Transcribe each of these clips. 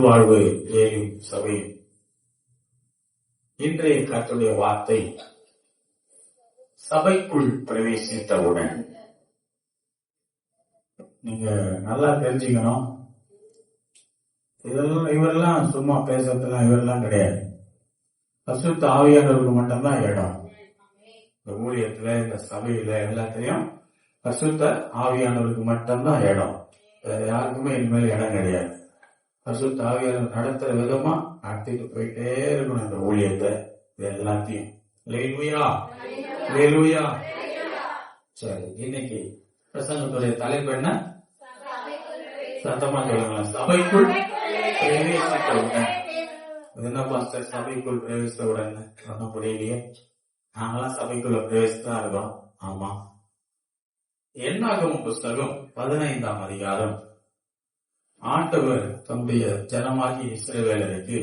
புதுவாழ்வு ஏழு சபை. இன்றைய கர்த்தருடைய வார்த்தை, சபைக்குள் பிரவேசித்தவுடன். நீங்க நல்லா தெரிஞ்சுக்கணும், இவரெல்லாம் சும்மா பேசுறதுலாம் இவரெல்லாம் கிடையாது. பரிசுத்த ஆவியானவருக்கு மட்டும்தான் இடம். இந்த ஊழியத்துல, இந்த சபையில எல்லாத்திலையும் பரிசுத்த ஆவியானவருக்கு மட்டும்தான் இடம். யாருக்குமே இனிமேல் இடம் கிடையாது. பரிசுத்த ஆவியானவர் நடத்துற விதமா நடத்திட்டு போயிட்டே இருக்கணும் இந்த ஊழியத்தை, இது எல்லாத்தையும். அல்லேலூயா, அல்லேலூயா. சரி, இன்னைக்கு பிரசங்கத்துடைய தலைப்பு என்ன? சத்தமா சொல்லுங்க. சபைக்குள் பிரவேசித்தவுடன். என்ன பாஸ்டர் சபைக்குள் பிரவேசித்தவுடன் சொன்ன புரியலையே? நாங்களாம் சபைக்குள்ள பிரவேசித்தான் இருக்கோம். ஆமா. என்னாகும் புஸ்தகம் 15ஆம் அதிகாரம். ஆண்டவர் தம்முடைய ஜனமாகி இஸ்ரவேலருக்கு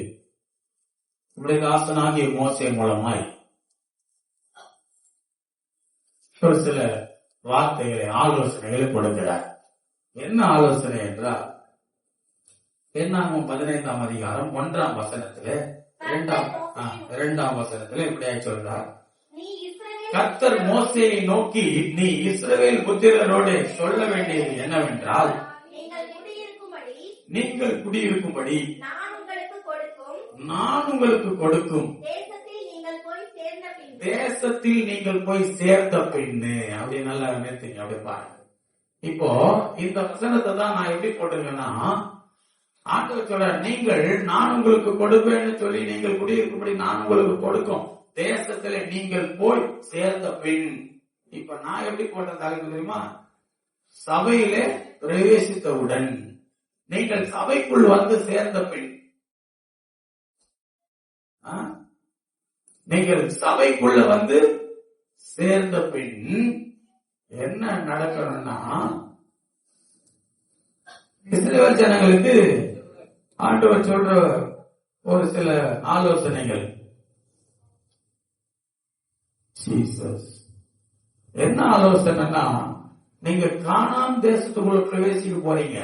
நம்முடைய தாசனாகிய மோசே மூலமாய் ஒரு சில வார்த்தைகளை, ஆலோசனைகளை கொடுக்கிறார். என்ன ஆலோசனை என்றால், என்னாகும் 15ஆம் அதிகாரம் 1ஆம் வசனத்துல 2ஆம் வசனத்துல இப்படியா சொல்றார். கர்த்தர் மோசேயை நோக்கி, நீ இஸ்ரவேல் புத்திரரோடு சொல்ல வேண்டியது என்னவென்றால், நீங்கள் குடியிருக்கும்படி நான் உங்களுக்கு கொடுக்கும் தேசத்தில் நீங்கள் போய் சேர்ந்த பின்னு. அப்படி நல்லா நிறுத்திங்க, அப்படி பாருங்க. இப்போ இந்த வசனத்தை தான் நான் எப்படி போட்டிருக்கேன்னா, ஆண்டவர் சொல்ற, நீங்கள் நான் உங்களுக்கு கொடுப்பேன்னு சொல்லி நீங்கள் குடியிருக்கும்படி நான் உங்களுக்கு கொடுக்கும் தேசத்துல நீங்கள் போய் சேர்ந்த பின். இப்ப நான் எப்படி போட்ட தலைப்பு தெரியுமா? சபையிலே பிரவேசித்தவுடன். நீங்கள் சபைக்குள் வந்து சேர்ந்த பின், நீங்கள் சபைக்குள்ள வந்து சேர்ந்த பின் என்ன நடக்கணும்னா, இஸ்ரவேல் ஜனங்களுக்கு ஆண்டவர் சொல்ற ஒரு சில ஆலோசனைகள். என்ன ஆலோசனைனா, நீங்க கானான் தேசத்துக்குள்ள பிரவேசிக்க போறீங்க.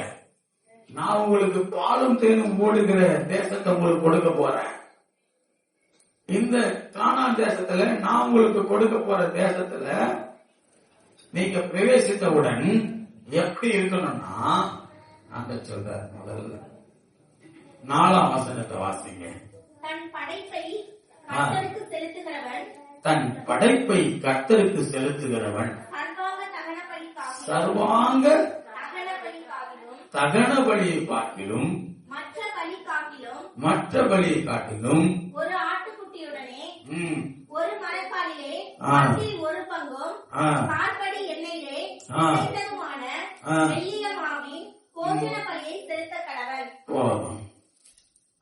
நான் உங்களுக்கு பாலும் தேனும் ஓடுகிற தேசத்தை உங்களுக்கு கொடுக்க போறேன். இந்த கானான் தேசத்துல, நான் உங்களுக்கு கொடுக்க போற தேசத்துல நீங்க பிரவேசித்தவுடன் எப்படி இருக்கணும்னா, அந்த சொல்ற முதல்ல 4ஆம் வசனத்தை வாசிங்க. தன் படைப்பை கர்த்தருக்கு செலுத்துகிறவன் சர்வாங்க தகன பலியை பார்க்கிலும் மற்ற பலியை காட்டிலும் ஒரு ஆட்டுக்குட்டியுடனே ஒரு மரக்காலிலே ஒரு பங்கும் காற்படி எண்ணெயிலே செய்ததுமான மெல்லிய மாவின் போஜன பலியை செலுத்த கடவன்.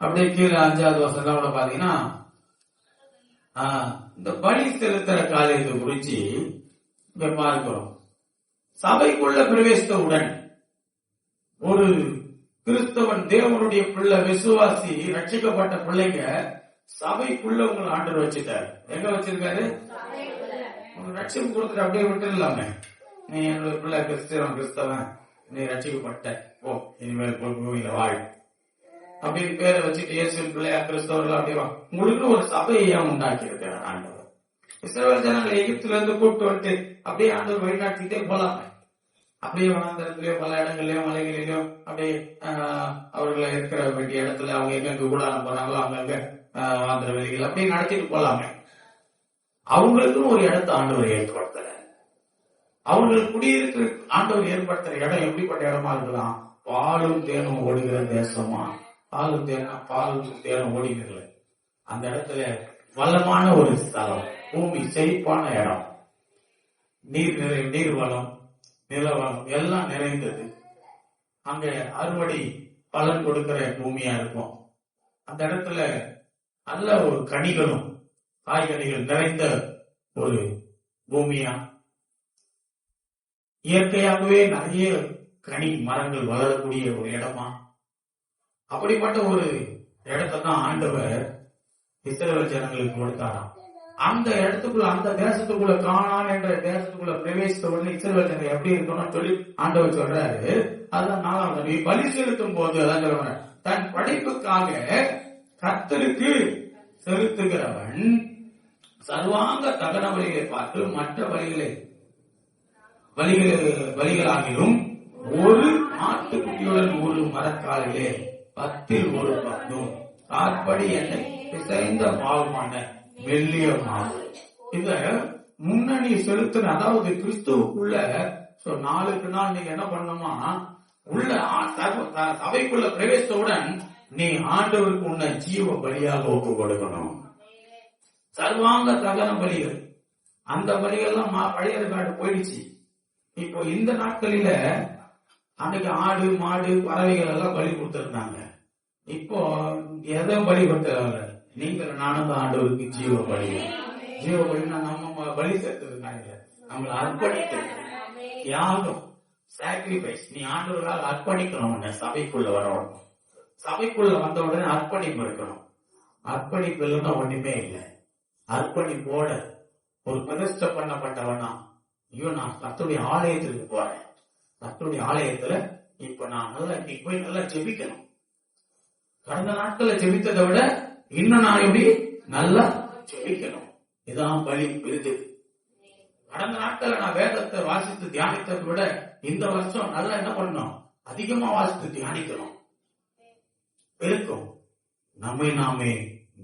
அப்படியே கீழே 5வது வசனம் பாத்தீங்கன்னா, இந்த பலி செலுத்துற காரியத்தை குறிச்சு இங்க பார்க்கிறோம். சபைக்குள்ள பிரவேசித்தவுடன் ஒரு கிறிஸ்தவன், தேவனுடைய பிள்ளை, விசுவாசி, ரட்சிக்கப்பட்ட பிள்ளைங்க சபைக்குள்ள உங்களை ஆண்டவர் வச்சுட்டாரு. எங்க வச்சிருக்காரு? உங்களுக்கு ரட்சிப்பு கொடுத்துட்டு அப்படியே விட்டுலாமே. நீ என்னோட பிள்ளை கிறிஸ்தவன், நீ ரட்சிக்கப்பட்ட, ஓ இனிமேல் கோயில வாழ் அப்படின்னு பேரை வச்சுட்டு இயேசு பிள்ளையா கிறிஸ்தவர்கள் அப்படியே உங்களுக்கு ஒரு சபையை உண்டாக்கி இருக்கிறார் ஆண்டவர். இஸ்ரவேல் ஜனங்களை எகிப்துல இருந்து கூப்பிட்டு வந்துட்டு அப்படியே ஆண்டவர் வழிநாட்டிட்டே போலாமே. அப்படியே வனாந்தரத்திலயோ பல இடங்கள்லயோ மலைகளிலோ அப்படியே அவர்களை இருக்கிற வேண்டிய இடத்துல அவங்க எங்க கூடாரம் போறாங்களோ அங்கங்க வாந்திர வெளிகள் அப்படியே நடத்திட்டு போலாமே. அவங்களுக்கும் ஒரு இடத்தை ஆண்டவர் ஏற்படுத்துற, அவங்களுக்கு குடியிருக்கிற ஆண்டவர் ஏற்படுத்துற இடம் எப்படிப்பட்ட இடமா இருக்கலாம்? பாலும் தேனும் ஓடுகிற தேசமா? பாலும் தேனும் ஓடுகிறது. அந்த இடத்துல வளமான ஒரு ஸ்தலம், பூமி செழிப்பான இடம், நீர்வளம், நிலவளம் எல்லாம் நிறைந்தது. அங்க அறுவடை பலன் கொடுக்கிற பூமியா இருக்கும். அந்த இடத்துல நல்ல ஒரு கனிகளும் காய்கனிகள் நிறைந்த ஒரு பூமியா, இயற்கையாகவே நிறைய கனி மரங்கள் வளரக்கூடிய ஒரு இடமா, அப்படிப்பட்ட ஒரு இடத்தை தான் ஆண்டவர் இஸ்ரவேல் ஜனங்களுக்கு கொடுத்தாராம். அந்த இடத்துக்குள்ள, அந்த தேசத்துக்குள்ள, கானான் என்ற தேசத்துக்குள்ள பிரவேசித்த உடனே இஸ்ரவேல் ஜனங்கள் எப்படி இருக்கணும்னு சொல்லி ஆண்டவர் சொல்றாரு. அதுதான் 4ஆவது. நீ பலி செலுத்தும் போது, அதான் சொல்றேன், தன் படைப்புக்காக கர்த்தருக்கு செலுத்துகிறவன் சர்வாங்க தகன பலிகளை பார்த்து மற்ற பலிகளாகிலும் ஒரு ஆட்டுக்குட்டியுடன் ஒரு மரக்காலிலே 10 ஒரு பங்கும் காற்படி எண்ணெய் பிசைந்த மாவுமான மெல்லிய மாவு. இத முன்னணி செலுத்தின, அதாவது கிறிஸ்துவுக்குள்ள நாளுக்கு நாள் நீங்க என்ன பண்ணணுமா, உள்ள சபைக்குள்ள பிரவேசத்துடன் நீ ஆண்டவருக்கு உன்னை ஜீவ பலியாக ஒப்பு கொடுக்கணும். சர்வாங்க தகன பலிகள், அந்த பலிகள்லாம் பழைய ஏற்பாடு போயிடுச்சு. இப்போ இந்த நாட்களில அன்னைக்கு ஆடு மாடு பறவைகள் எல்லாம் பலி கொடுத்திருந்தாங்க. இப்போ எதுவும் பலி கொடுத்தாங்க. நீங்கள் நானும் ஆண்டவருக்கு ஜீவ பலி. ஜீவ பலினா நம்ம பலி சேர்த்திருக்காங்க, நம்மளை அர்ப்பணித்து தியாகம், சாக்ரிஃபைஸ். நீ ஆண்டவர்களால் அர்ப்பணிக்கணும். சபைக்குள்ள வரணும். சபைக்குள்ள வந்த உடனே அர்ப்பணிப்பு இருக்கணும். அர்ப்பணிப்பு இல்லைன்னா ஒண்ணுமே இல்லை. அர்ப்பணிப்போட ஒரு பிரதிஷ்டை பண்ணப்பட்டவனா, ஐயோ நான் கர்த்தருடைய ஆலயத்திற்கு போறேன், கர்த்தருடைய ஆலயத்துல இப்ப நான் இன்னைக்கு போய் நல்லா ஜெபிக்கணும். கடந்த நாட்களை ஜெபித்ததை விட இன்னும் நான் எப்படி நல்லா ஜெபிக்கணும். இதான் பலி விருது. கடந்த நாட்களை நான் வேதத்தை வாசித்து தியானித்ததை விட இந்த வருஷம் நல்லா என்ன பண்ணணும், அதிகமா வாசித்து தியானிக்கணும். இருக்கும் நம்மை நாமே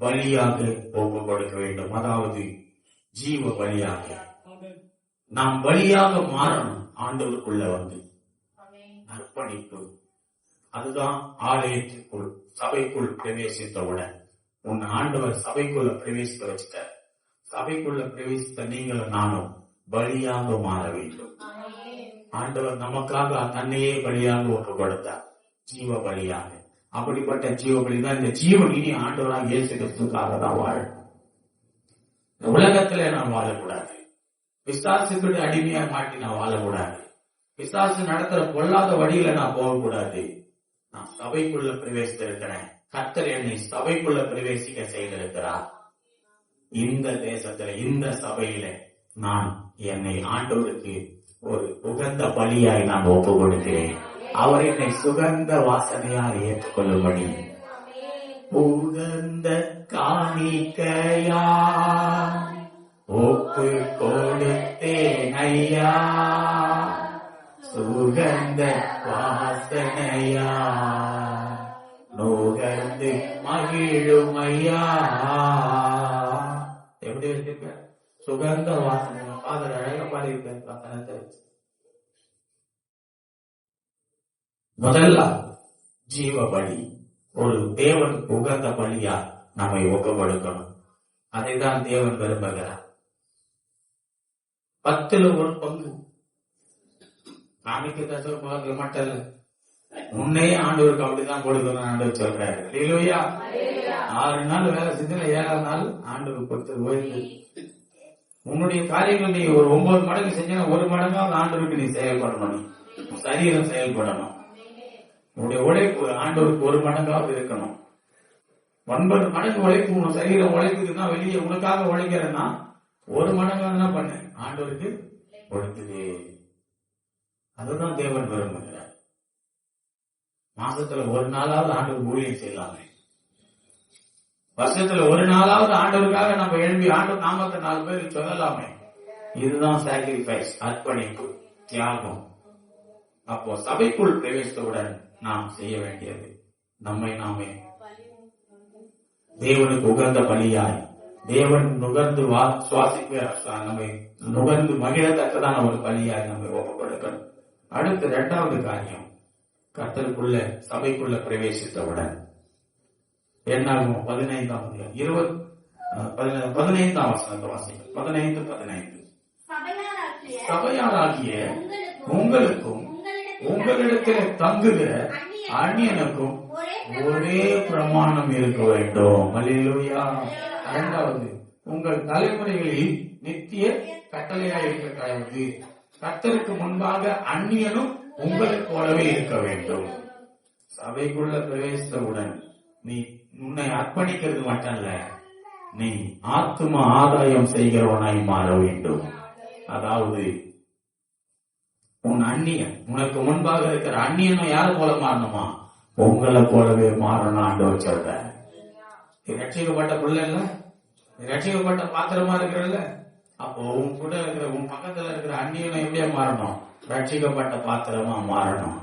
பலியாக ஒப்பு கொடுக்க வேண்டும். அதாவது ஜீவ பலியாக நாம் பலியாக மாறணும். ஆண்டவருக்குள்ள வந்து அர்ப்பணிப்பு. அதுதான் ஆலயத்திற்குள் சபைக்குள் பிரவேசித்தவுடன் உன் ஆண்டவர் சபைக்குள்ள பிரவேசிக்க வச்சுட்ட. சபைக்குள்ள பிரவேசித்த நீங்களும் நானும் பலியாக மாற வேண்டும். ஆண்டவர் நமக்காக தன்னையே பலியாக ஒப்பு கொடுத்தார், ஜீவ பலியாக. அப்படிப்பட்ட ஜீவ பலி தான் இந்த ஜீவன். இனி ஆண்டவராக இயேசு கிறிஸ்துக்காக தான் வாழணும். இந்த உலகத்துல நான் வாழக்கூடாது. பிசாசுக்கு அடிமையா மாட்டி நான் வாழக்கூடாது. பிசாசு நடத்துற பொல்லாத வழியில நான் போகக்கூடாது. நான் சபைக்குள்ள பிரவேசித்திருக்கிறேன். கர்த்தர் என்னை சபைக்குள்ள பிரவேசிக்க செய்திருக்கிறார். இந்த தேசத்துல இந்த சபையில நான் என்னை ஆண்டவருக்கு ஒரு உகந்த பலியாய் நான் ஒப்பு கொடுக்கிறேன். அவர் என்னை சுகந்த வாசனையால் ஏற்றுக்கொள்ளும்படி உகந்த காணிக்கையா ஒப்பு கொடுத்தேன் ஐயா, சுகந்த வாசனையா நுகர்ந்து மகிழும் ஐயா. எப்படி வச்சிருக்க? சுகந்த வாசனை. ஃபாதர் அழகா பாடியிருக்க வசனத்தை. முதல்ல ஜீவ பலி, ஒரு தேவன் உகந்த பலியா நம்மை ஒப்பு கொடுக்கணும். அதைதான் தேவன் விரும்புகிறார். 10 ஒரு பங்கு காணிக்க தசை மட்டும் முன்னையே ஆண்டவருக்கு அப்படிதான் கொடுக்கணும். ஆண்டவர் சொல்றாரு. இல்லையா? 6 நாள் வேலை செஞ்சு 7ஆம் நாள் ஆண்டவருக்கு கொடுத்து ஓய்வு. உன்னுடைய காரியங்கள் நீ ஒரு 9 மடங்கு செஞ்சா 1 மடங்காவது ஆண்டவருக்கு நீ செயல்படணும். சரீரம் செயல்படணும். உன்னுடைய உழைப்பு ஆண்டவருக்கு 1 மடங்காவது இருக்கணும். 9 மடங்கு உழைப்பு உன் சரீரம் உழைப்புக்குன்னா, வெளியே உனக்காக உழைக்கிறன்னா 1 மடங்காக என்ன பண்ணு, ஆண்டவருக்கு கொடுத்துது. அதுதான் தேவன் விரும்புகிறார். மாசத்துல 1 நாளாவது ஆண்டவர் ஊழியம் செய்யலாமே. வருஷத்துல 1 நாளாவது ஆண்டவருக்காக நம்ம எழுப்பி ஆண்டவர் நாமத்தை 4 பேருக்கு சொல்லலாமே. இதுதான் சாக்ரிஃபைஸ், அர்ப்பணிப்பு, தியாகம். அப்போ சபைக்குள் பிரவேசித்தவுடன் நாம் செய்ய வேண்டியது நம்மை நாமே தேவனுக்கு உகந்த பலியாய், தேவன் நுகர்ந்து சுவாசிக்க நம்மை நுகர்ந்து மகிழத்தக்கதான ஒரு பலியாய் நம்மை ஒப்புக்கொடுக்கணும். அடுத்து 2வது காரியம், கர்த்தருக்குள்ள சபைக்குள்ள பிரவேசித்தவுடன் என்னாகும்? 15ஆம் வசனத்தை வாசிக்கும். 15 சபையாராகிய உங்களுக்கும் உங்களிடத்தில் தங்குகிற அந்நியனுக்கும் ஒரே பிரமாணம் இருக்க வேண்டும். அல்லேலூயா. 2வது, உங்கள் தலைமுறைகளில் நித்திய கட்டளையா இருக்கிறது. கர்த்தருக்கு முன்பாக அந்நியனும் உங்களைப் போலவே இருக்க வேண்டும். சபைக்குள்ள பிரவேசித்தவுடன் நீ உன்னை அர்ப்பணிக்கிறது மட்டுமல்ல, நீ ஆத்தும ஆதாயம் செய்கிறவனாய் மாற வேண்டும். அதாவது உன் அந்நியன், உனக்கு முன்பாக இருக்கிற அந்நியனும் யாரு போல மாறணுமா? உங்களை போலவே மாறணும் ஆண்டவர் சொல்ற. ரட்சிக்கப்பட்ட பிள்ளை இல்ல, ரட்சிக்கப்பட்ட பாத்திரமா இருக்கிறல்ல, அப்போ உன் கூட இருக்கிற உன் பக்கத்துல இருக்கிற அந்நியனை எப்படியா மாறணும்? ரட்சிக்கப்பட்ட பாத்திரமா மாறணும்.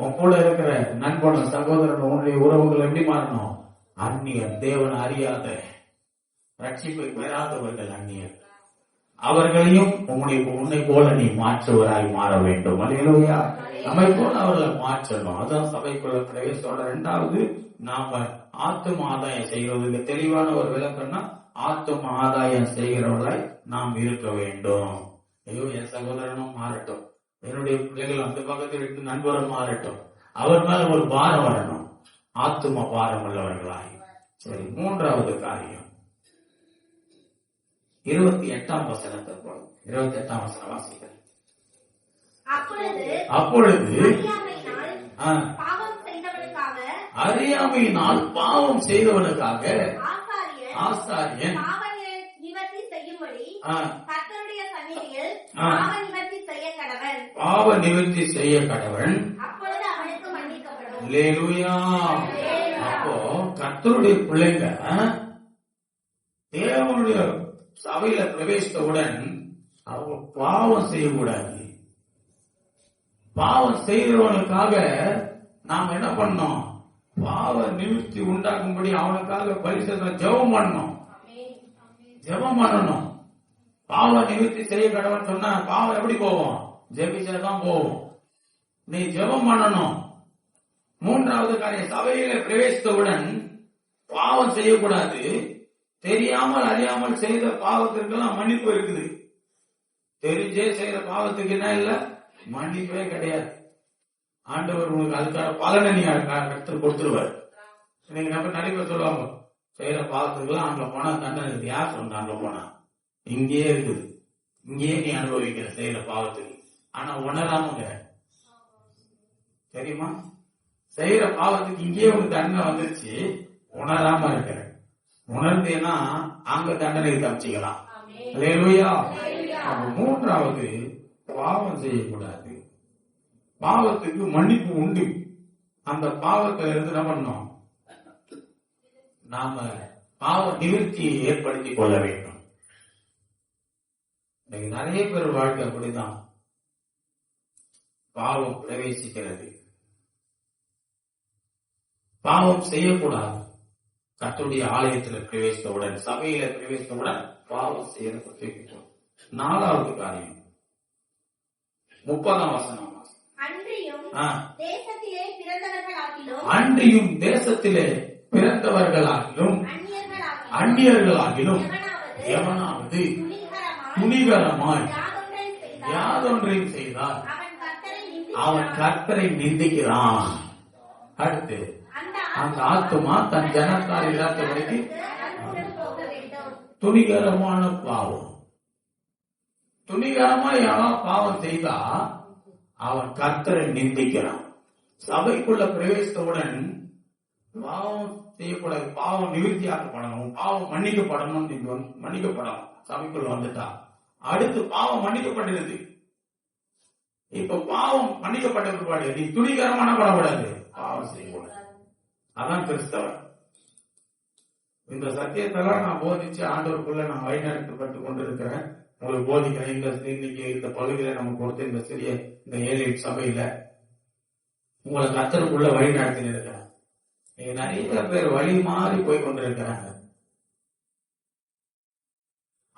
உன் கூட இருக்கிற நண்பனும் சகோதரன் உன்னுடைய உறவுகள் எப்படி மாறணும்? அந்நியர், தேவன் அறியாத, ரட்சிப்பை பெறாதவர்கள் அந்நியர். அவர்களையும் உன்னை போல நீ மாற்றுவராய் மாற வேண்டும். அல்லேலூயா. நம்மை போல அவர்களை மாற்றணும். அதான் சபைக்குள்ள பிரவேசத்தோட இரண்டாவது, நாம ஆத்தும ஆதாயம் செய்கிறதுக்கு தெளிவான ஒரு விளக்கம்னா, ஆத்தும ஆதாயம் செய்கிறவர்களாய் நாம் இருக்க வேண்டும். ஐயோ, என் சகோதரனும் மாறட்டும், என்னுடைய பிள்ளைகள் அந்த பக்கத்தில் இருக்கு நண்பரும் மாறட்டும், அவர் மேல ஒரு பாரம் வரணும், ஆத்தும பாரம் உள்ளவர்களாய். சரி, மூன்றாவது காரியம் 28ஆம் வசனத்தை போல 28ஆம் வசனம் வாசிக்கிறேன். அப்பொழுது அறியாமையினால் பாவம் செய்தவனுக்காக ஆசாரியன் பாவ நிவர்த்தி செய்ய கடவன். அல்லேலூயா. அப்போ கர்த்தருடைய பிள்ளைங்க தேவனுடைய சபையில பிரவேசித்தவுடன் அவங்க பாவம் செய்யக்கூடாது. பாவம் செய்கிறவனுக்காக நாம் என்ன பண்ணோம்? பாவ நிவர்த்தி உண்டாக்கும்படி அவனுக்காக பரிசுத்த ஜெபம் பண்ணணும். ஜெபம் பண்ணணும். பாவ நிவர்த்தி செய்ய கடவன் சொன்னா பாவம் எப்படி போவோம்? ஜெபிச்சாதான் போவோம். நீ ஜெபம் பண்ணணும். மூன்றாவது காரியம், சபையில பிரவேசித்தவுடன் பாவம் செய்யக்கூடாது. தெரியாமல் அறியாமல் செய்த பாவத்திற்கெல்லாம் மன்னிப்பு இருக்குது. தெரிஞ்சே செய்யற பாவத்துக்கு என்ன இல்ல? மன்னிப்பே கிடையாது. ஆண்டவர் உங்களுக்கு அதுக்கான பலனை நீங்க கருத்து கொடுத்துருவார். நீங்க நம்ம நிறைய பேர் சொல்லுவாங்க, செய்யற பாவத்துக்கெல்லாம் அங்க போனா தண்டனை இருக்குது. யார் சொன்ன அங்க போனா? இங்கேயே இருக்குது, இங்கேயே நீ அனுபவிக்கிற செய்யற பாவத்துக்கு. ஆனா உணராமங்க, தெரியுமா? செய்யற பாவத்துக்கு இங்கேயே ஒரு தண்டனை வந்துருச்சு, உணராம இருக்கிற. உணர்ந்தேன்னா அங்க தண்டனை தப்பிச்சுக்கலாம். அல்லேலூயா. மூன்றாவது, பாவம் செய்யக்கூடாது. பாவத்துக்கு மன்னிப்பு உண்டு. அந்த பாவத்தை இருந்து என்ன பண்ணோம்? நாம பாவ நிவர்த்தியை ஏற்படுத்திக் கொள்ள வேண்டும். நிறைய பேர் வாழ்க்கை அப்படிதான். பாவம் பிரவேசிக்கிறது. பாவம் செய்யக்கூடாது. கர்த்தருடைய ஆலயத்தில் பிரவேசித்தவுடன், சபையில பிரவேசித்தவுடன் பாவம் செய்யறது. நாலாவது காரியம் 30ஆம் வசனம். அன்றியும் தேசத்திலே பிறந்தவர்களாகிலும் அந்நியர்களாகிலும் எவனாவது துணிகரமாய் யாதொன்றையும் செய்தால் அவன் கர்த்தரை நிந்திக்கிறான். அடுத்து, அந்த ஆத்துமா தன் ஜனத்தார் இல்லாதபடிக்கு துணிகரமான பாவம். துணிகரமா யாராவது பாவம் செய்தா அவன் கர்த்தரை நிந்திக்கிறான். சபைக்குள்ள பிரவேசித்தவுடன் பாவம் செய்யக்கூடாது, பாவம் நிவர்த்தியாக்கப்படணும், பாவம் மன்னிக்கப்படணும். மன்னிக்கப்படணும். சபைக்குள்ள வந்துட்டா அடுத்து பாவம் மன்னிக்கப்பட்டிருது. இப்ப பாவம் மன்னிக்கப்பட்ட பிற்பாடு நீ துணிகரமான படக்கூடாது, பாவம் செய்யக்கூடாது. அதான் கிறிஸ்தவன். இந்த சத்தியத்தெல்லாம் நான் போதிச்சு ஆண்டவருக்குள்ள நான் வழிநடத்தப்பட்டு கொண்டிருக்கிறேன். உங்களுக்கு போதிக்கிறேன். இன்னைக்கு இந்த பகுதியில நம்ம கொடுத்த இந்த சிறிய இந்த 7 சபையில உங்களை கர்த்தருக்குள்ள வழி நடத்தி இருக்கிறேன். நிறைய பேர் வழி மாறி போய் கொண்டிருக்கிறாங்க.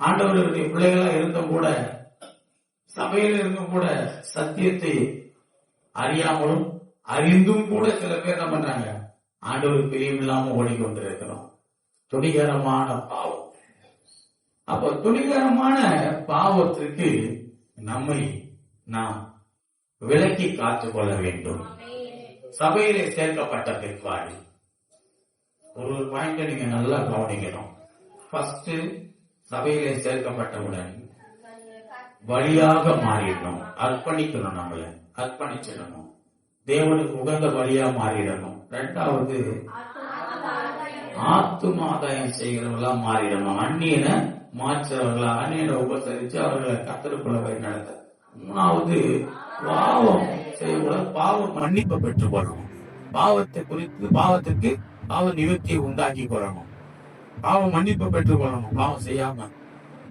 ஆண்டவருடைய பிள்ளைகளா இருந்தும் கூட, சபையில் இருந்தும் கூட சத்தியத்தை அறியாமலும் அறிந்தும் கூட சில பேர் என்ன பண்றாங்க? ஆண்டவர் பிரியமில்லாம ஓடிக்கொண்டிருக்கிறோம். துணிகரமான பாவம். அப்ப துணிகரமான பாவத்திற்கு நம்மை நாம் விலக்கி காத்துக் கொள்ள வேண்டும். சபையிலே சேர்க்கப்பட்ட பிற்பாடு ஒரு பாயிண்ட் நீங்க நல்லா கவனிக்கணும். ஃபர்ஸ்ட், சபையிலே சேர்க்கப்பட்டவுடன் வழியாக மாறிடணும், அர்ப்பணிக்கணும், நம்மள அர்ப்பணிச்சிடணும், தேவனுக்கு உகந்த வழியா மாறிடணும். இரண்டாவது, ஆத்தும ஆதாயம் செய்கிறவர்களா மாறிடணும், அந்நியனை மாற்றவர்களா, அந்நியனை உபசரிச்சு அவர்களை கர்த்தருக்குள்ள வழி நடத்த. மூணாவது, பாவம் செய்யக்கூடாது, பாவம் மன்னிப்பு பெற்றுக் கொள்ளணும். பாவத்துக்கு பாவ நிவர்த்தியை உண்டாக்கி கொள்ளணும், பாவம் மன்னிப்பு பெற்றுக் கொள்ளணும். பாவம் செய்யாம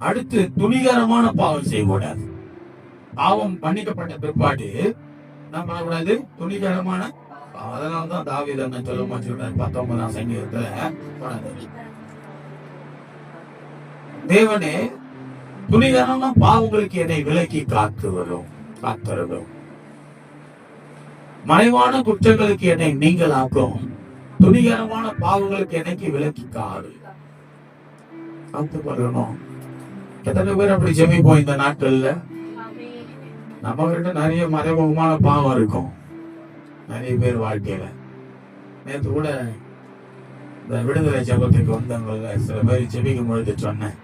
அடுத்து துணிகரமான பாவம் செய்யக்கூடாது. பாவம் மன்னிக்கப்பட்ட பிற்பாடு நம்ம கூடாது துணிகரமான. அதனால்தான் தாவீது என்ன சொல்ல மாட்டேன் 19ஆம் சங்கீதத்துல, தேவனே துணிகரமான பாவங்களுக்கு என்னை விலக்கி காத்தருளும், மறைவான குற்றங்களுக்கு என்னை நீங்களாக்கும், துணிகரமான பாவங்களுக்கு என்னைக்கு விலக்கி காத்து கொள்ளணும். எத்தனை பேர் அப்படி ஜெபிப்போம் இந்த நாட்கள்ல? நம்ம கிட்ட நிறைய மறைமுகமான பாவம் இருக்கும் நிறைய பேர் வாழ்க்கையில. நேற்று கூட இந்த விடுதலை ஜெபத்துக்கு வந்தவங்க சில பேர் ஜெபிக்கும் பொழுது சொன்னேன்,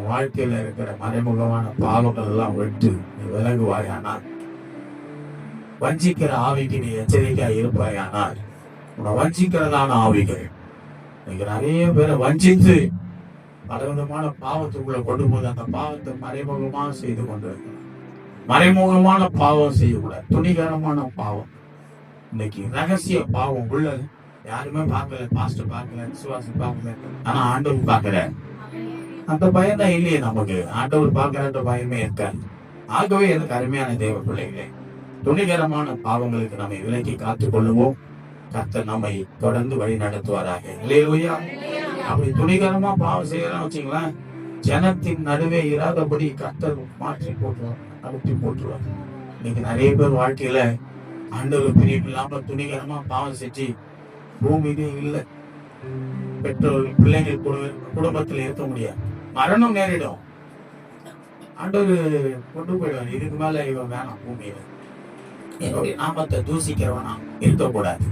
வாழ்க்கையில இருக்கிற மறைமுகமான பாவங்கள் எல்லாம் விட்டு நீ விலகுவாயானால், வஞ்சிக்கிற ஆவிக்கு நீ எச்சரிக்கையா இருப்பாயானால், உன்னை வஞ்சிக்கிறதான ஆவிகள் இன்னைக்கு நிறைய பேரை வஞ்சித்து பலவிதமான பாவத்துக்குள்ள கொண்டு போது அந்த பாவத்தை மறைமுகமாக செய்து கொண்டிருக்கிறார். மறைமுகமான பாவம் செய்யக்கூடாது, துணிகரமான பாவம். இன்னைக்கு ரகசிய பாவம் உள்ளது, யாருமே பார்க்கல, பாஸ்டர் பார்க்கல, விசுவாசி பார்க்கல, ஆனா ஆண்டவர் பார்க்கல. அந்த பயம் தான் இல்லையே நமக்கு, ஆண்டவர் பார்க்கற பயமே இருக்காது. ஆகவே எனக்கு அருமையான தேவ பிள்ளைகளே, துணிகரமான பாவங்களுக்கு நம்மை விலக்கி காத்துக் கொள்ளுவோம். கர்த்தர் நம்மை தொடர்ந்து வழி நடத்துவாராக. இல்லையா? அப்படி துணிகரமா பாவம் செய்யலாம் வச்சுங்களேன், ஜனத்தின் நடுவே இராதபடி கர்த்தர் மாற்றி போட்டுருவார், அழுத்தி போட்டுருவார். இன்னைக்கு நிறைய பேர் வாழ்க்கையில ஆண்டவர் பிரிவு இல்லாம துணிகரமா பாவம் செஞ்சு பூமியிலே இல்லை, பெற்றோர்கள் பிள்ளைகள் குடும்பத்தில் இருக்க முடியாது, மரணம் நேரிடும். ஆண்டவர் கொண்டு போயிடுவார். இதுக்கு மேல இவன் வேணாம், பூமியில என்னுடைய நாமத்தை தூசிக்கிறவனா இருக்கக்கூடாது,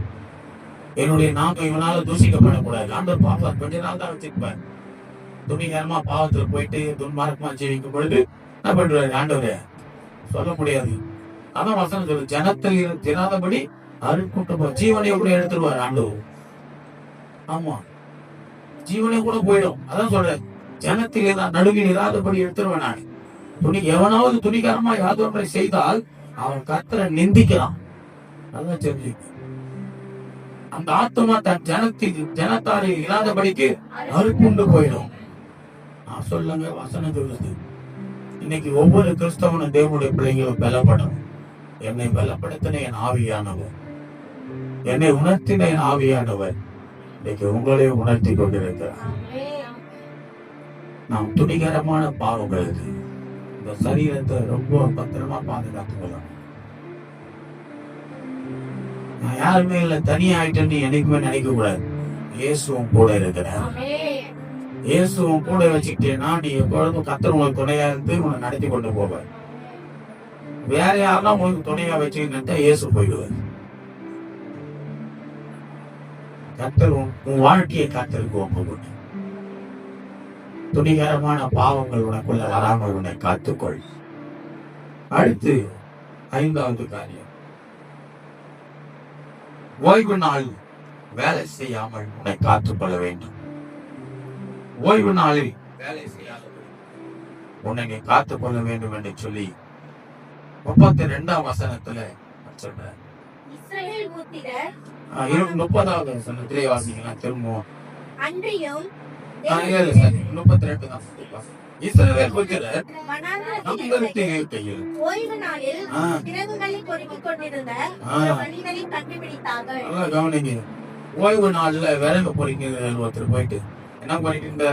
என்னுடைய நாமம் இவனால தூசிக்கப்படக்கூடாது. ஆண்டவர் பாப்பார், கொஞ்ச நாள் தான் வச்சிருப்பார். துணிகரமா பாவத்துல போயிட்டு துன்மார்க்கமா ஜீவிக்கும் பொழுது என்ன பண்றாரு ஆண்டவரே? சொல்ல முடியாது. அதான் வசனம் சொல்லு, ஜனத்தில் திராதபடி அருட்கூட்டம் ஜீவனை கூட எடுத்துருவார் ஆண்டவர். ஆமா, ஜீவனை கூட போயிடும். அதான் சொல்றேன், ஜனத்தில் நடுவில் இராதபடி எடுத்துருவேன் நான். எவனாவது துணிகரமா யாவது ஒன்றை செய்தால் அவன் கர்த்தரை நிந்திக்கிறான். நல்லா தெரிஞ்சுக்க. அந்த ஆத்மா தன் ஜனத்தாரை இல்லாதபடிக்கு அறுப்புண்டு போயிடும். நான் சொல்லுங்க, வசனம் சொல்லுது. இன்னைக்கு ஒவ்வொரு கிறிஸ்தவனும் தேவனுடைய பிள்ளைங்களும் பலப்படும். என்னை பலப்படுத்தின என் ஆவியானவர், என்னை உணர்த்தின என் ஆவியானவர் இன்னைக்கு உங்களையும் உணர்த்தி கொண்டிருக்கிறார். நாம் துணிகரமான பாவங்கள் இந்த சரீரத்தை ரொம்ப பத்திரமா பாதுகாத்துக்கலாம். நான் யாருமே இல்லை, தனியா ஆயிட்டேன்னு என்னைக்குமே நினைக்க கூடாது. இயேசுவும் கூட இருக்கிறார். இயேசுவும் கூட வச்சுக்கிட்டேன்னா நீ எப்பொழுதும் கர்த்தர் உங்களுக்கு துணையா இருந்து உன்னை நடத்தி கொண்டு போவார். வேற யாரெல்லாம் உங்களுக்கு துணையா வச்சுக்கிட்டா இயேசு போயிடுவார். கர்த்தர் உன் வாழ்க்கையை கர்த்தருக்கு ஒப்புக்கொண்டு துணிகரமான பாவங்கள் உனக்குள்ள வராமல் உன்னை காத்துக்கொள். அடுத்து 5வது காரியம், ஓய்வு நாள் வேலை செய்யாமல் உன்னை காத்துக்கொள்ள வேண்டும். ஓய்வு நாளில் வேலை செய்யாதபடி உன்னை நீ காத்துக்கொள்ள வேண்டும் என்று சொல்லி 32ஆம் வசனத்துல சொல்ற. 30வது வசனத்திலே வாசிக்கலாம் திரும்பவும். 32 தான். இஸ்ரவேல் புத்திரர் நம்மளுடைய கையில் ஓய்வு நாளில் விறகுகளை பொறுக்கிக் கொண்டிருந்த மனிதனை கண்டுபிடித்தார்கள். நல்லா கவனிங்க. ஓய்வு நாள்ல விறகு பொறுக்கிற ஒருத்தர் போயிட்டு என்ன பண்ணிட்டு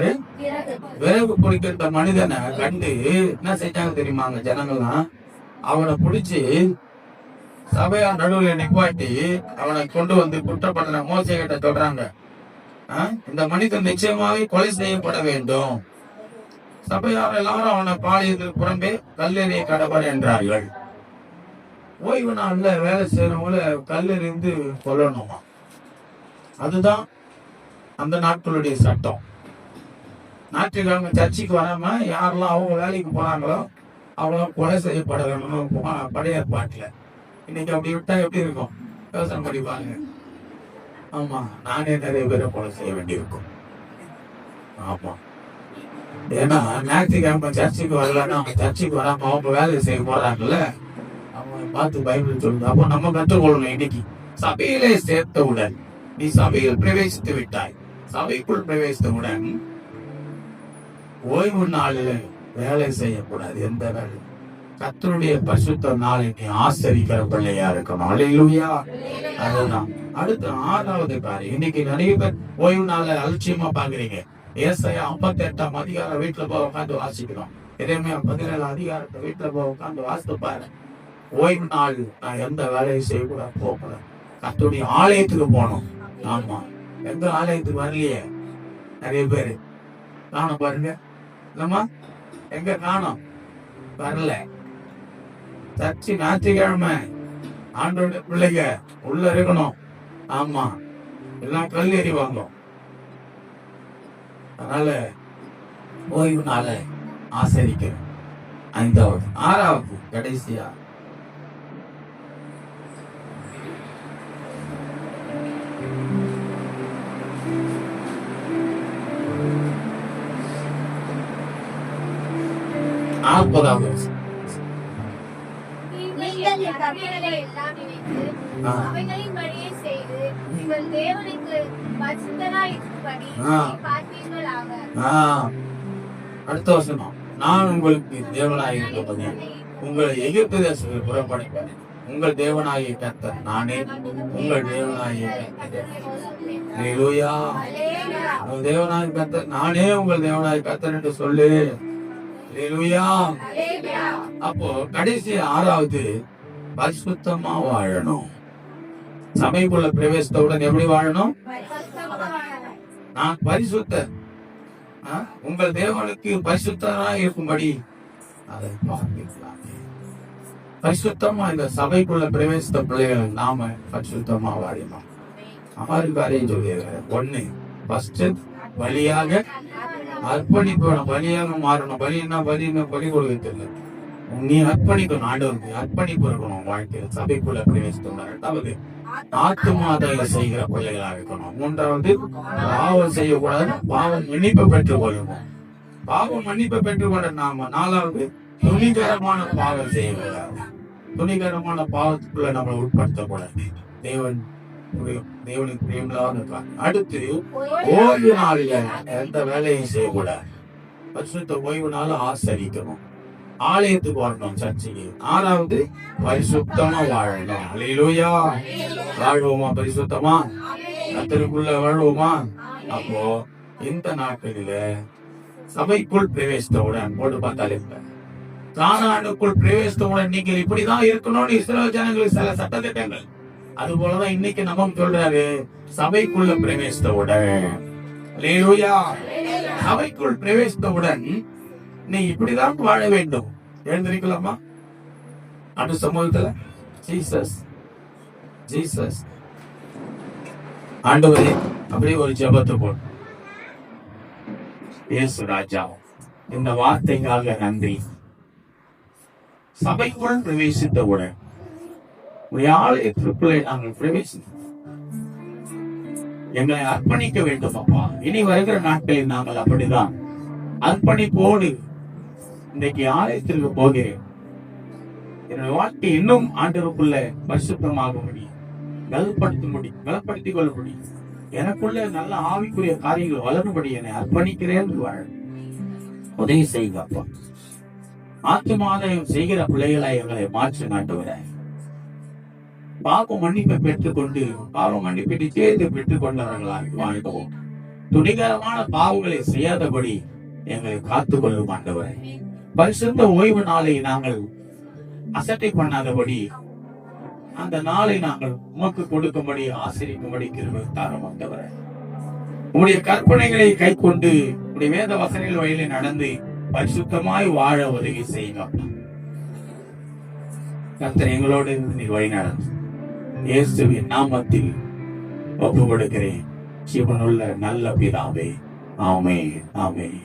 விறகு பொறுக்கிற மனிதனை கண்டு என்ன செஞ்சாங்க தெரியுமாங்க? ஜனங்கள்லாம் அவனை பிடிச்சு சபையா நடுவில் நிப்பாட்டி அவனை கொண்டு வந்து குற்றப்படுற மோசே கிட்ட சொல்றாங்க, இந்த மனிதன் நிச்சயமாக கொலை செய்யப்பட வேண்டும். சபையார் எல்லாரும் அவனை பாலியத்துக்கு புறம்பே கல்லெறிய கடவுள் என்றார்கள். ஓய்வு நாள்ல வேலை செய்யறவங்கள கல்லெறிந்து கொல்லணுமா? அதுதான் அந்த நாட்களுடைய சட்டம். ஞாயிற்றுக்கிழமை சர்ச்சைக்கு வராம யாரெல்லாம் அவங்க வேலைக்கு போறாங்களோ அவங்களும் கொலை செய்யப்பட வேண்டும் பழைய பாட்டுல. இன்னைக்கு அப்படி விட்டா எப்படி இருக்கும்? யோசனை பண்ணி பாருங்க. ஆமா, நானே நிறைய பேரை கொலை செய்ய வேண்டியிருக்கும். ஆமா, ஏன்னா ஞாயிற்றுக்கிழமை சர்ச்சைக்கு வரலன்னா அவங்க சர்ச்சைக்கு வராம அவங்க வேலையை செய்ய போறாங்கல்ல, அவங்க பார்த்து பைபிள் சொல்லுது. அப்போ நம்ம கற்றுக்கொள்ளணும். இன்னைக்கு சபையிலே சேர்த்தவுடன் நீ சபையில் பிரவேசித்து விட்டாய். சபைக்குள் பிரவேசித்தவுடன் ஓய்வு நாளில் வேலை செய்யக்கூடாது. எந்த வேலை? கர்த்தருடைய பரிசுத்த நாளை நீ ஆசரிக்கிற பிள்ளையா இருக்கணும். அல்லேலூயா. அதுதான் அடுத்த 6வது காரியம். இன்னைக்கு நிறைய பேர் ஓய்வு நாளை அலட்சியமா பாக்குறீங்க. ஏசாயா 58ஆம் அதிகாரம் வீட்டுல போய் உட்காந்து வாசிக்கிறோம். எரேமியா 17 அதிகாரத்தை வீட்டுல போய் உட்காந்து வாசித்து பாரு. ஓய்வு நாள் நான் எந்த வேலையும் செய்யக்கூடாது, போகக்கூடாது. கர்த்தருடைய ஆலயத்துக்கு போகணும். ஆமா, எந்த ஆலயத்துக்கு வரலையே நிறைய பேரு காணும் பாருங்க. இல்லம்மா, எங்க காணும்? வரல. சர்ச்சு ஞாயிற்றுக்கிழமை ஆண்டோட பிள்ளைங்க உள்ள இருக்கணும். ஆமா, எல்லாம் கல் எறிவாங்க. அதனால ஓய்வு நாள ஆசரிக்கிறேன். 5வது. 6வது கடைசியா அடுத்த வசனம். நான் உங்களுக்கு தேவனாய் இருப்பேன், உங்களை எகிப்து தேசத்தில் புறப்படுவேன். உங்கள் தேவனாகிய கர்த்தர் நானே, உங்கள் தேவனாகிய கர்த்தர். அல்லேலூயா. உங்கள் தேவனாகிய கர்த்தர் நானே, உங்கள் தேவனாகிய கர்த்தர் என்று சொல்லு. அல்லேலூயா. அப்போ கடைசி 6வது, பரிசுத்தமா வாழணும். சபைக்குள்ள பிரவேசத்தவுடன் எப்படி வாழணும்? நான் பரிசுத்தர், உங்கள் தேவனுக்கு பரிசுத்தராய் இருக்கும்படி அதை பார்க்கலாம். பரிசுத்தமா இந்த சபைக்குள்ள பிரவேசித்த பிள்ளைகள் நாம பரிசுத்தமா வாழணும். 6 காரியம் சொல்லியிருக்கிறேன். 1, ஃபர்ஸ்ட் பலியாக அர்ப்பணிப்பு. பலியாக மாறணும். பலி கொடுக்கிறது. நீ அர்ப்பணிக்கணும். ஆண்டவருக்கு அர்ப்பணிப்பு இருக்கணும் வாழ்க்கையில். சபைக்குள்ள பிரவேசித்தோம். 2வது, ஆத்துமாதையை செய்கிற பிள்ளைகளா இருக்கணும். 3வது, பாவம் செய்யக்கூடாது. பாவம் மன்னிப்பு பெற்றுக் கொள்ளணும். பாவம் மன்னிப்பு பெற்றுக்கொண்ட நாம 4வது, துணிகரமான பாவம் செய்யக்கூடாது. துணிகரமான பாவத்துக்குள்ள நம்மளை உட்படுத்தக்கூடாது. தேவனுக்கு பிரியமில்லாத இருக்காங்க. அடுத்து, ஓய்வு நாளில் எந்த வேலையும் செய்யக்கூடாது. பரிசுத்த ஓய்வு நாள் ஆசரிக்கணும். ஆலயத்துக்கு வரணும், சர்ச்சைக்கு. 6வது, பரிசுத்தமா வாழணும். அல்லேலூயா. வாழ்வோமா பரிசுத்தமா? கர்த்தருக்குள்ள வாழ்வோமா? அப்போ இந்த நாட்களில சபைக்குள் பிரவேசித்தவுடன் போட்டு பார்த்தாலே கானானுக்குள் பிரவேசித்தவுடன் நீங்கள் இப்படிதான் இருக்கணும்னு இஸ்ரவேல் ஜனங்களுக்கு சில சட்டத்திட்டங்கள். அது போலதான் இன்னைக்கு நம்ம சொல்றாரு, சபைக்குள்ள பிரவேசித்தவுடன். அல்லேலூயா. சபைக்குள் பிரவேசித்தவுடன் நீ இப்படிதான் வாழ வேண்டும். எழுந்திருக்கலாமா? அன்று சமூகத்துல ஜீசஸ் ஆண்டவரே அப்படியே ஒரு ஜெபத்தை போடு. இயேசு ராஜா, இந்த வார்த்தைக்காக நன்றி. சபைக்குள் பிரவேசித்தவுடன் ஆலயத்திற்குள்ளே நாங்கள் பிரவேசித்தோம். எங்களை அர்ப்பணிக்க வேண்டும் அப்பா. இனி வருகிற நாட்களில் நாங்கள் அப்படிதான் அர்ப்பணிப்போடு இன்றைக்கு ஆலயத்திற்கு போகிறேன். என்னுடைய வாழ்க்கை இன்னும் ஆண்டவருக்குள்ள பரிசுத்தமாக முடியும், பலப்படுத்திக் கொள்ள முடியும். எனக்குள்ள நல்ல ஆவிக்குரிய காரியங்கள் வளரும்படி என்னை அர்ப்பணிக்கிறேன். உதவி செய்யுங்க அப்பா. ஆத்துமாதாயம் செய்கிற பிள்ளைகளை எங்களை மாற்ற நாட்டுவர. பாவ மன்னிப்பை பெற்றுக்கொண்டு பாவ மன்னிப்பை சேர்ந்து பெற்றுக் கொண்டவர்களாக வாழ்வோம். துணிகரமான பாவங்களை செய்யாதபடி எங்களை காத்துக் கொள்ளும் ஆண்டவரை. பரிசுத்த ஓய்வு நாளை நாங்கள் அசட்டை பண்ணாதபடி அந்த நாளை நாங்கள் உமக்கு கொடுக்கும்படி ஆசிரிக்கும்படி கிருபை தாரும் ஆண்டவரே. உங்களுடைய கற்பனைகளை கை கொண்டு உங்களுடைய வேத வசனங்கள் வழியிலே நடந்து பரிசுத்தமாய் வாழ உதவி செய்யுங்க. கர்த்தர் எங்களோடு இருந்து நீ வழி நடந்து இயேசுவின் நாமத்தில் ஒப்பு கொடுக்கிறேன். ஜீவனுள்ள நல்ல பிதாவே. ஆமென், ஆமென்.